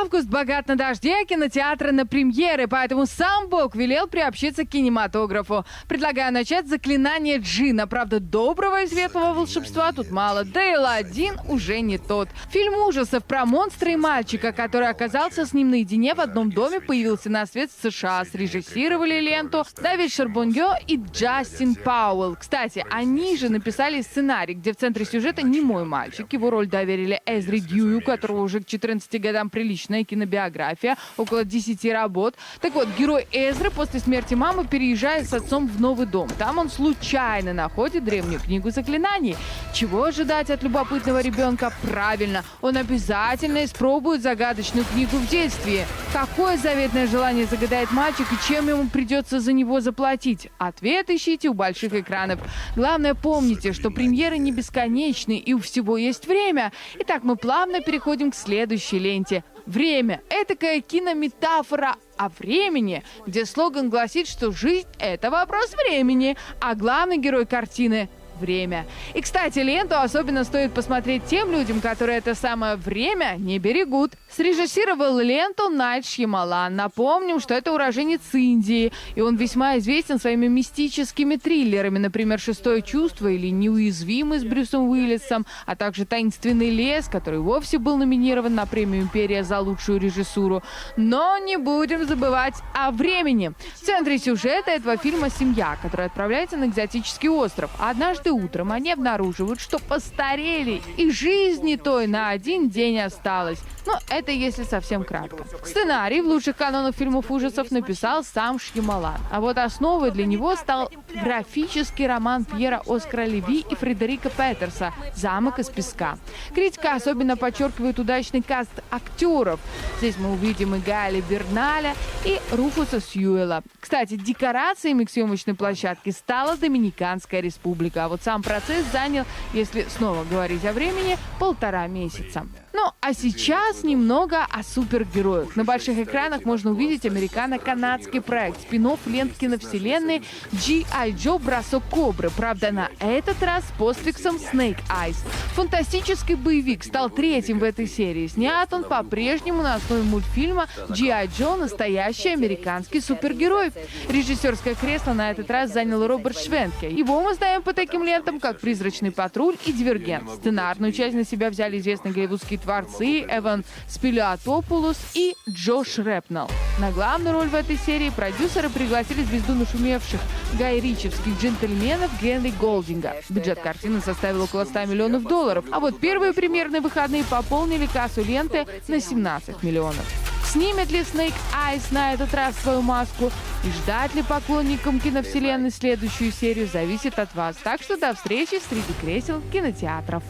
Август богат на дожди, а кинотеатры на премьеры, поэтому сам Бог велел приобщиться к кинематографу. Предлагаю начать с заклинания джинна. Правда, доброго и светлого волшебства тут мало, да и Аладдин уже не тот. Фильм ужасов про монстра и мальчика, который оказался с ним наедине в одном доме, появился на свет в США. Срежиссировали ленту Давид Шарбонье и Джастин Пауэлл. Кстати, они же написали сценарий, где в центре сюжета немой мальчик. Его роль доверили Эзри Дьюю, у которого уже к 14 годам приличная кинобиография, около 10 работ. Так вот, герой Эзры после смерти мамы переезжает с отцом в новый дом. Там он случайно находит древнюю книгу заклинаний. Чего ожидать от любопытного ребенка? Правильно, он обязательно испробует загадочную книгу в детстве. Какое заветное желание загадает мальчик и чем ему придется за него заплатить? Ответ ищите у больших экранов. Главное, помните, что премьеры не бесконечны и у всего есть время. Итак, мы плавно переходим к следующей ленте. Время – этакая кинометафора о времени, где слоган гласит, что жизнь – это вопрос времени, а главный герой картины – время. И, кстати, ленту особенно стоит посмотреть тем людям, которые это самое время не берегут. Срежиссировал ленту Найт Шьямалан. Напомним, что это уроженец Индии, и он весьма известен своими мистическими триллерами, например, «Шестое чувство» или «Неуязвимый» с Брюсом Уиллисом, а также «Таинственный лес», который вовсе был номинирован на премию «Империя» за лучшую режиссуру. Но не будем забывать о времени. В центре сюжета этого фильма семья, которая отправляется на экзотический остров. Однажды утром они обнаруживают, что постарели, и жизни той на один день осталось. Но это если совсем кратко. Сценарий в лучших канонах фильмов ужасов написал сам Шьямалан. А вот основой для него стал графический роман Пьера Оскара Леви и Фредерика Петерса «Замок из песка». Критика особенно подчеркивает удачный каст актеров. Здесь мы увидим и Гаэля Берналя, и Руфуса Сьюэлла. Кстати, декорациями к съемочной площадке стала Доминиканская республика. А вот сам процесс занял, если снова говорить о времени, 1,5 месяца. Ну, а сейчас немного о супергероях. На больших экранах можно увидеть американо-канадский проект, спин-офф лент киновселенной G.I. Joe Бросок Кобры. Правда, на этот раз с постфиксом Snake Eyes. Фантастический боевик стал 3-м в этой серии. Снят он по-прежнему на основе мультфильма G.I. Joe настоящий американский супергерой. Режиссерское кресло на этот раз занял Роберт Швентке. Его мы знаем по таким лентам, как «Призрачный патруль» и «Дивергент». Сценарную часть на себя взяли известные голливудские творцы Эван Спилиотопулос и Джош Рэпнелл. На главную роль в этой серии продюсеры пригласили звезду нашумевших гай-ричевских джентльменов Генри Голдинга. Бюджет картины составил около $100 миллионов, а вот первые премьерные выходные пополнили кассу ленты на 17 миллионов. Снимет ли Snake Eyes на этот раз свою маску и ждать ли поклонникам киновселенной следующую серию, зависит от вас. Так что до встречи среди кресел кинотеатров.